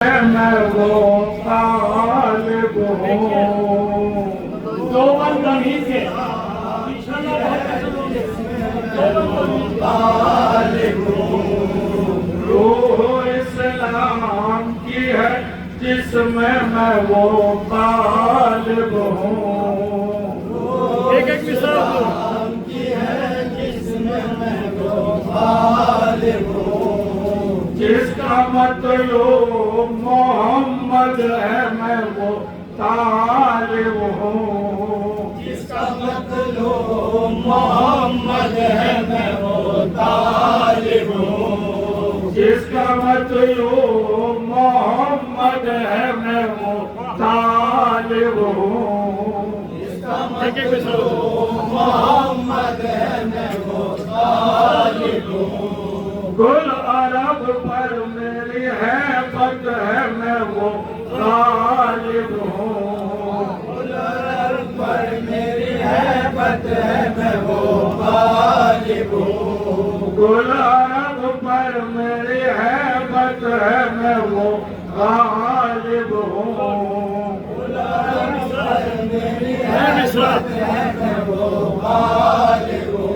मैं वो तालिब हूँ दो बंद गणित के तालिब हूँ रूह इस्लाम की है जिसमें मैं वो तालिब हूँ एक एक इस्लाम की है जिसमें मैं वो तालिब हूँ जिसका मतलब मोहम्मद है मैं वो तालिब हूँ जिसका मतलब मोहम्मद है मैं वो तालिब हूँ जिसका मतलब मोहम्मद है मैं वो तालिब हूँ जिसका मतलब मोहम्मद है मैं वो तालिब हूँ गुल अरब पर मेरी हैबत है मैं वो तालिब हूँ गुल अरब पर मेरी हैबत है मैं वो तालिब हूँ गुल अरब पर मेरी हैबत है मैं वो तालिब हूँ गुल अरब पर मेरी हैबत है मैं वो तालिब हूँ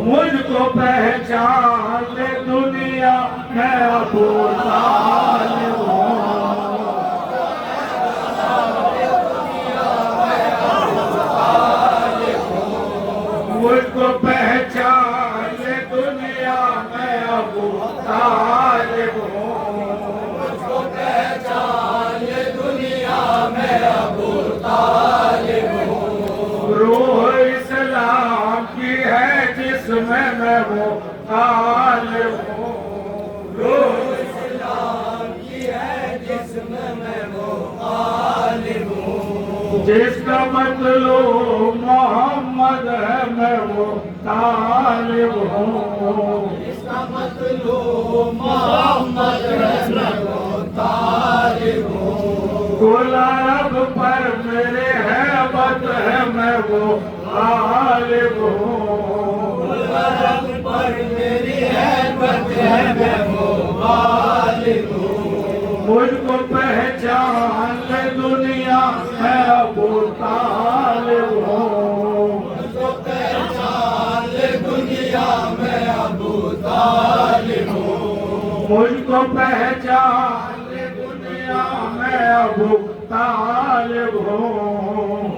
मुझको पहचान ले दुनिया मैं अबू तालिब हूँ मुझको पहचान ले दुनिया मैं अबू तालिब हूँ मुझको पहचान ले दुनिया मैं अबू तालिब हूँ रूह इस्लाम की है जिसमें मैं वो तालिब हूँ रूह इस्लाम की है जिसमें मैं वो तालिब हूँ जिसका मतलब मोहम्मद है मैं वो तालिब हूँ जिसका मतलब मोहम्मद है मैं वो तालिब हूँ गुलाब पर मेरे हैबत है मैं वो तालिब हूँ गुलाब पर मेरी हैबत है मैं वो तालिब हूँ मुझको पहचान ले दुनिया मैं अबू तालिब हूँ मुझको पहचान ले दुनिया मैं अबू तालिब हूँ मुझको पहचान ले दुनिया मैं अबू तालिब हूँ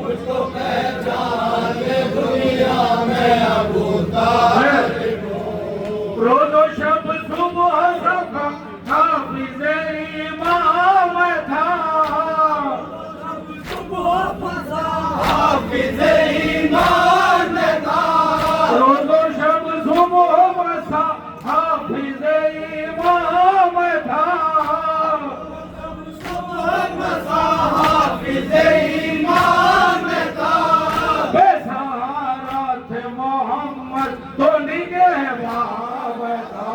मुझको पहचान ले दुनिया मैं अबू तालिब हूँ रोज़ो शब सुबह सका हाफिज़ इमाम था हाफिज़ इमाम था रोज़ो शब सुबह मसा हाफिज़ इमाम था हाफिज़ इमाम था बेसहारा थे मोहम्मद तो निगहबान था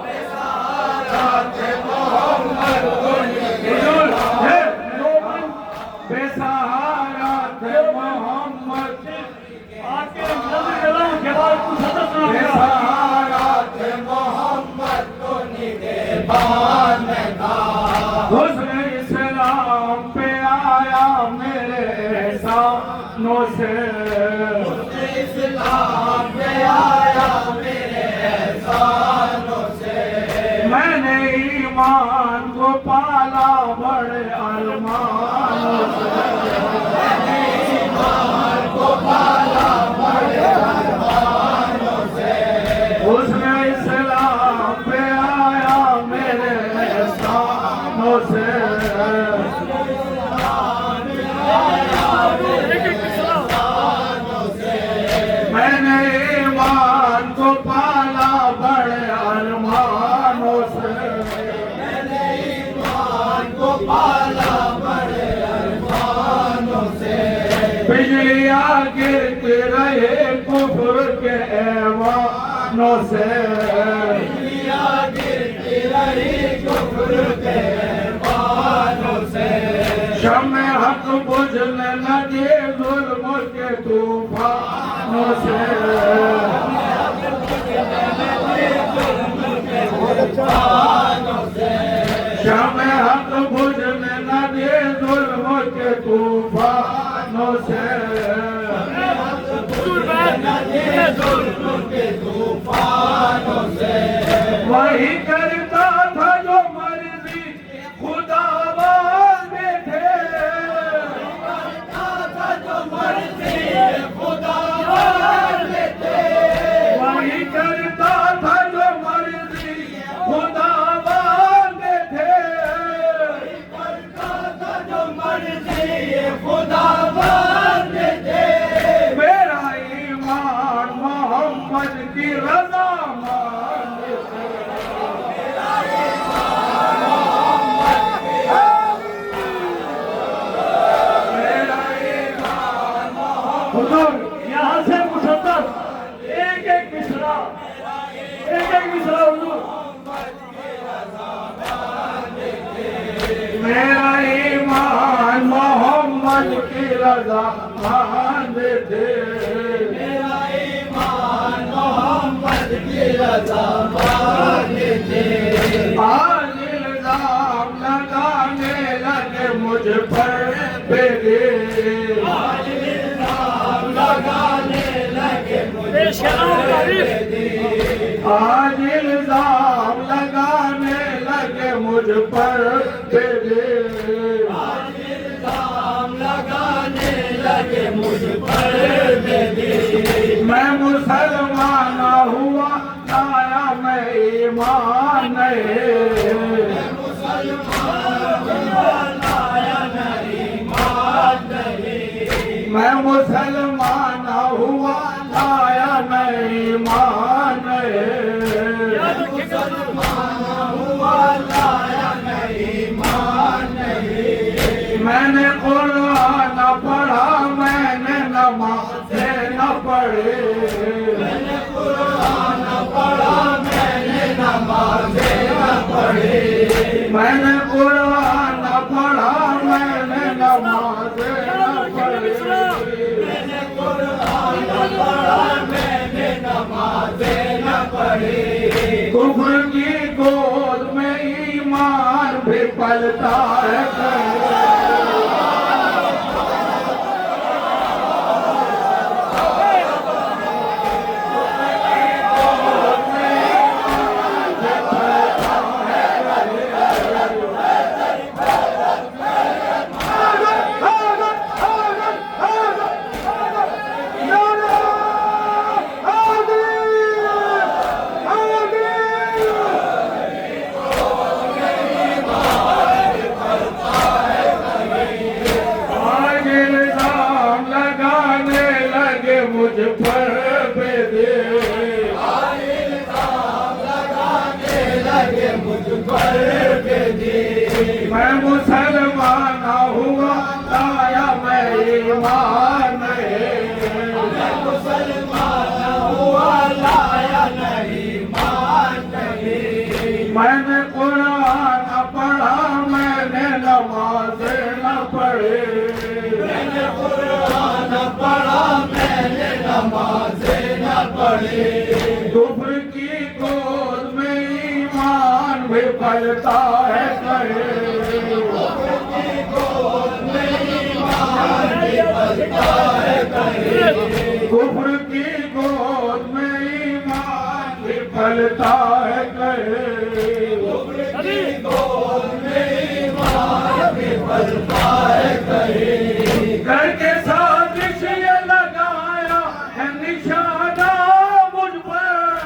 बेसहारा थे मोहम्मद तो निगहबान बेसहारा थे मोहम्मद आके नजर जलाओ के बाद कुछ सदस्य बेसहारा थे मोहम्मद तो निगहबान था हुस्न इस्लाम पे आया मेरे एहसानों से हुस्न इस्लाम पे आया मेरे एहसानों से मैंने ईमान को पाला बड़े अरमानों से मैंने ईमान को पाला बड़े अरमानों से हुस्न इस्लाम पे आया मेरे एहसानों से मैंने ईमान को पाला बड़े अरमानों से मैंने ईमान को पाला बड़े अरमानों से बिजलियाँ गिरती रहे कुफ्र के ऐवानों से बिजलियाँ गिरती रही कुफ्र के ऐवानों से शम्मे हक बुझने लगे जुल्म के तूफानों से शम्मे हक हक बुझने न दे जुल्म के तूफानों से, वही करता था जो मर्जी खुदाबाद में थे, वही करता था जो मर्जी खुदाबाद में थे, मेरा ईमान मोहम्मद की रज़ा मानते थे। हुजूर यहाँ से मुसद्दर एक एक मिसरा हुजूर। मेरा ईमान मोहम्मद की रज़ा मानते थे, आज इल्जाम लगाने लगे मुझ पर बेगे, पेश कराओ तारीफ। आज इल्जाम लगाने लगे मुझ पर बेगे, मैं मुसलमान हुआ आया मैं ईमान नहीं, मैं मुसलमान हुआ आया मैं ईमान नहीं, मैंने कुरान पढ़ा मैंने नमाज़ें न पढ़े, मैंने कुरान पढ़ा मैंने नमाज़ें न पढ़े, कुफ्र की गोद में ईमान भी पलता है मुझ पर बेदे, मैं मुसलमान हुआ आया मैं ईमान नहीं, मैंने कुरान पढ़ा मैंने नमाज़ें न पढ़े, कुफ्र की गोद में ईमान भी पलता है कहे, कुफ्र की गोद में ईमान भी पलता है कहे, करके साजिश ये लगाया है निशाना मुझ पर,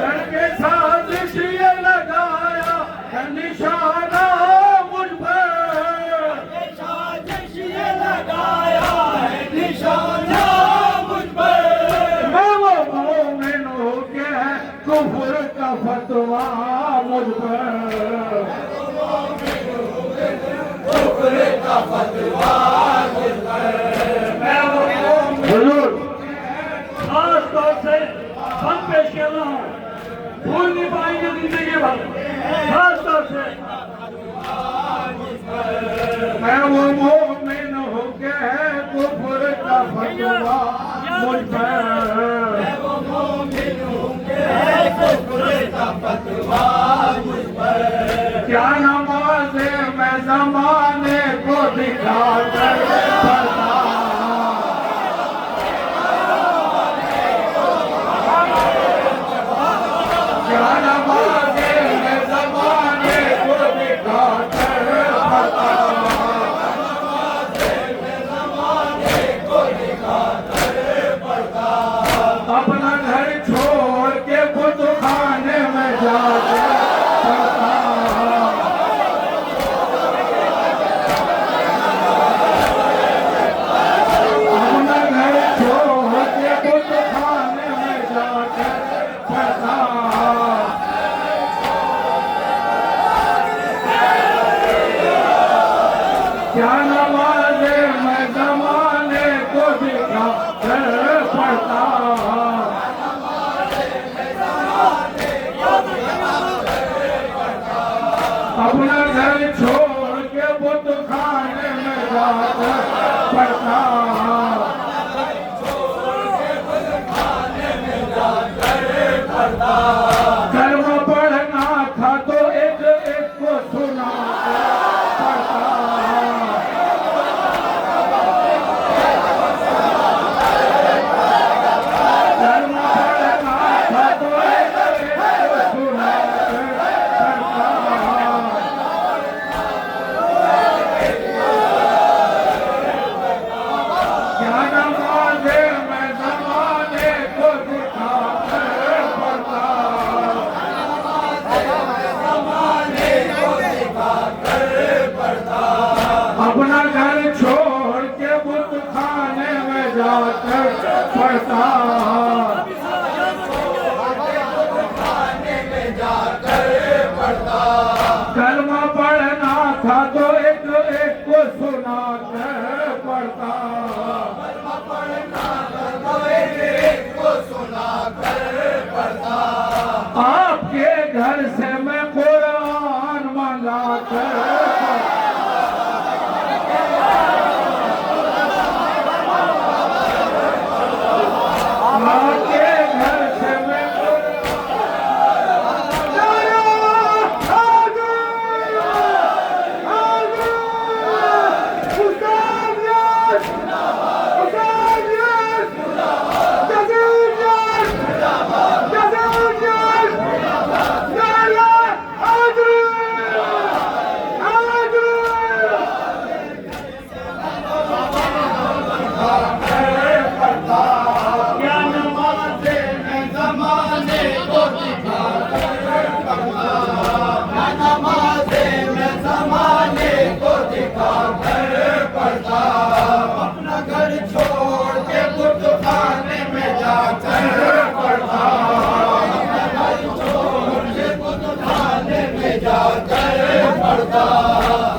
करके साजिश ये लगाया है निशाना मुझ पर, मैं वो मोमिन हो के है कुफ्र का फतवा मुझ पर, हुजूर खास तौर से हम पेश कर रहा हूँ, भूल नहीं पाएंगे जिंदगी भर। खास तौर से मैं वो मोमिन हो के है कुफ्र का फतवा मुझ पर, कर पड़ता। क्या नमाज़े में ज़माने को दिखा कर पड़ता। अपना घर छोड़ के बुत खाने में जाके पड़ता। अपना घर छोड़ के बुत खाने में जाके पड़ता। क्या नमाज़े में ज़माने को दिखा कर पड़ता। अपना घर छोड़ के बुत खाने में जाकर पड़ता। कलमा पढ़ना था तो एक एक को सुना पड़ता। कलमा पढ़ना था तो एक एक को सुना पड़ता। क्या नमाज़े में ज़माने को दिखा कर पड़ता। अपना घर छोड़ के बुत खाने में जाकर पड़ता। कलमा पढ़ना था तो एक एक को सुना कर पड़ता। आपके घर से मैं कुरान मंगा कर आपके घर से मैं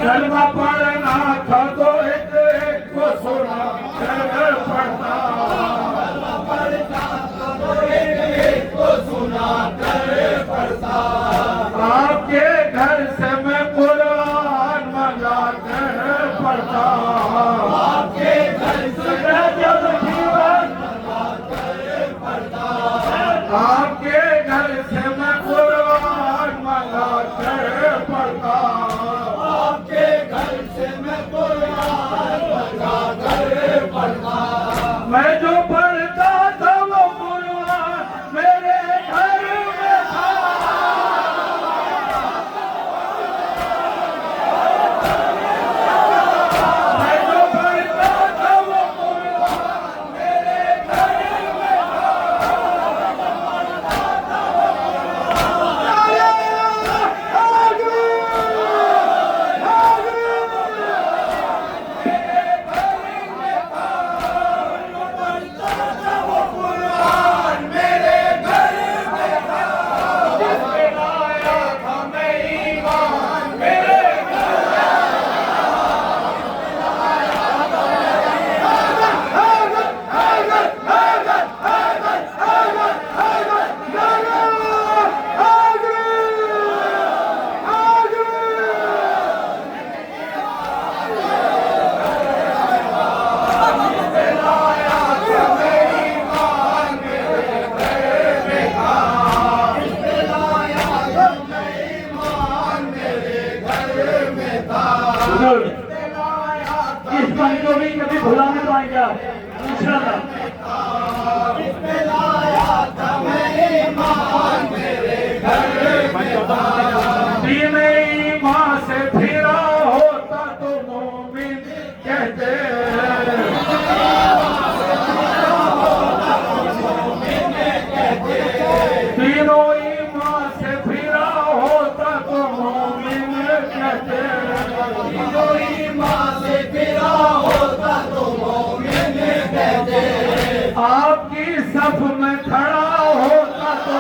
कलमा पढ़ना था तो एक एक को सुना कर पड़ता। आपके घर से मैं कुरान मंगा कर पड़ता। आपके घर से आपके घर से मैं कुरान मंगा कर पड़ता। आपके घर से मैं कुरान मंगा कर पड़ता। मैं जो पढ़ता था वो कुरान मेरे घर में था। मैं जो पढ़ता था वो कुरान मेरे घर में था। इस बन को भी कभी भुलाने तो आएंगे आप इंशाल्लाह। दीन ईमान से फिरा होता तो मोमिन कहते। तीनों ईमान से फिरा होता तो मोमिन कहते। तीनों ईमान से फिरा होता तो मोमिन कहते। आपकी सफ में खड़ा होता तो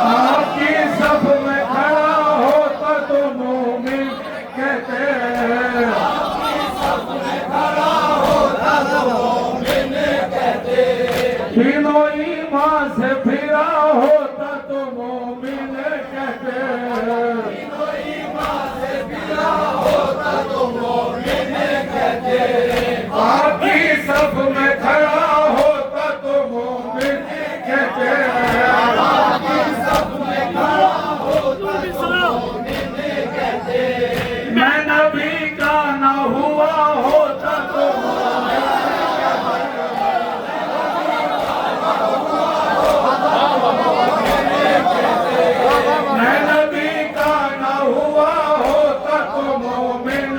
आपकी सफ में खड़ा होता तो मोमिन कहते। तीनों ईमान से फिरा होता तो मोमिन कहते। तीनों ईमान से फिरा होता तो मोमिन कहते। आपकी सफ में खड़ा होता तो मोमिन कहते। आपकी सब में खड़ा होता तो मोमिन कहते। मैं नबी का न हुआ होता तो मैं नबी का न हुआ होता तो मोमिन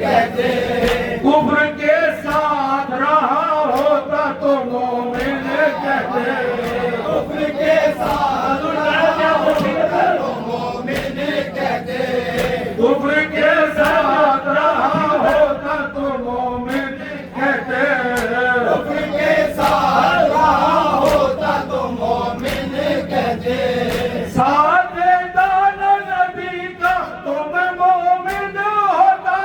कहते। कुफ्र के साथ रहा होता तो मोमिन कहते। कुफ्र के साथ मोमिन कहते। कुफ्र के साथ रहा होता तो मोमिन कहते। कुफ्र के साथ रहा होता तो मोमिन कहते। साथ दाना नबी का तुम मोमिन होता।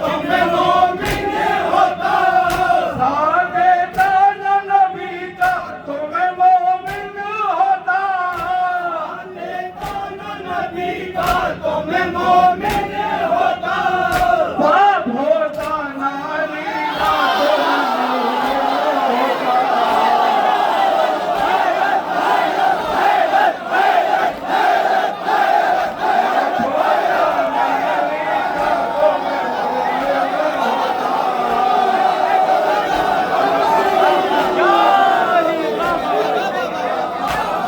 तुम मोमिन होता। साथ दाना नबी का तुम मोमिन होता। नबी का तुम मोमिन होता। बाप होता नारी का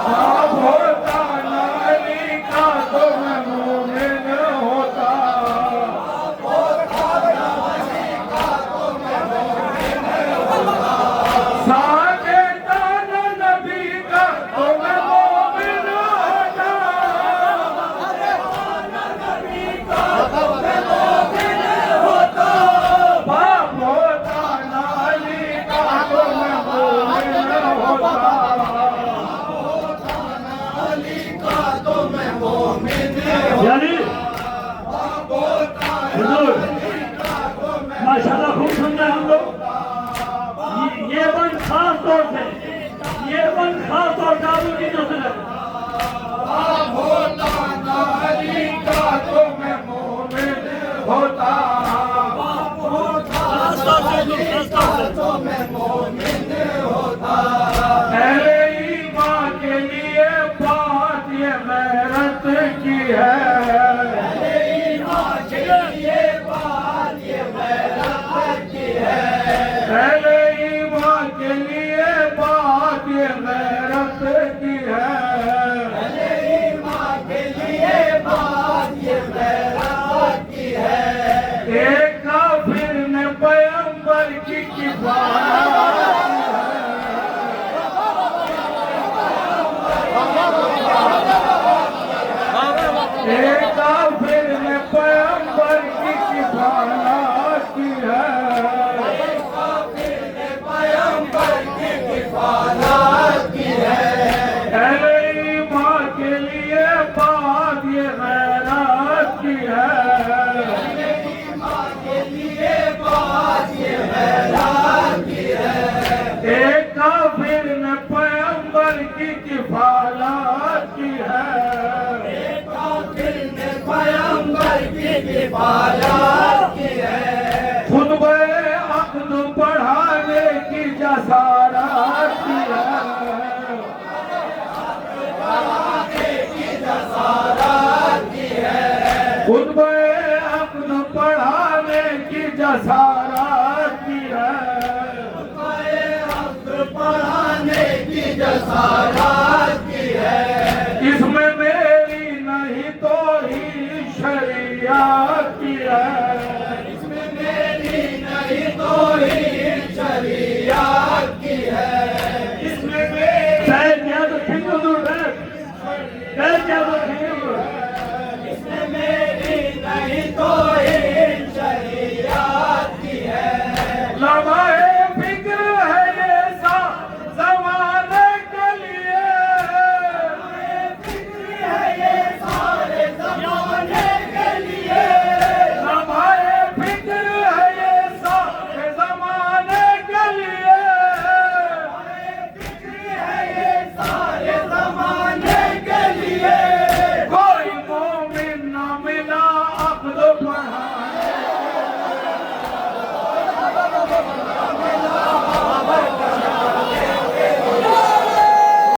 बाप होता नारी का तुम मोमिन होता। साथ दाना नबी का तुम मोमिन होता। बाप होता नारी का तुम मोमिन होता। यानी हुजूर माशाल्लाह खूब सुन रहे हैं हम लोग। ये बंद खास तौर से दारू की नस्ल है। होता नारी का तुम मोमिन होता। तुम मोमिन होता। पहले ईमान के लिए बात ये मेहनत की है। ईमान के लिए बात ये मेहनत की है। पहले ईमान के लिए बात ये मेहनत की है। ईमान के लिए बात ये मेहनत की है। एक काफिर ने पैगंबर की किफायत एक काफिर ने पैगंबर की किफायत की है। पैगंबर की किफायत की है। अहले ईमान के लिए बात ये गैरत की है। ईमान के लिए बात ये मेहनत की है। एक काफिर ने पैगंबर की किफायत की है। पैगंबर की किफायत की है। खुद में अपना पढ़ाने की जसारत की है, पढ़ाने की जसारत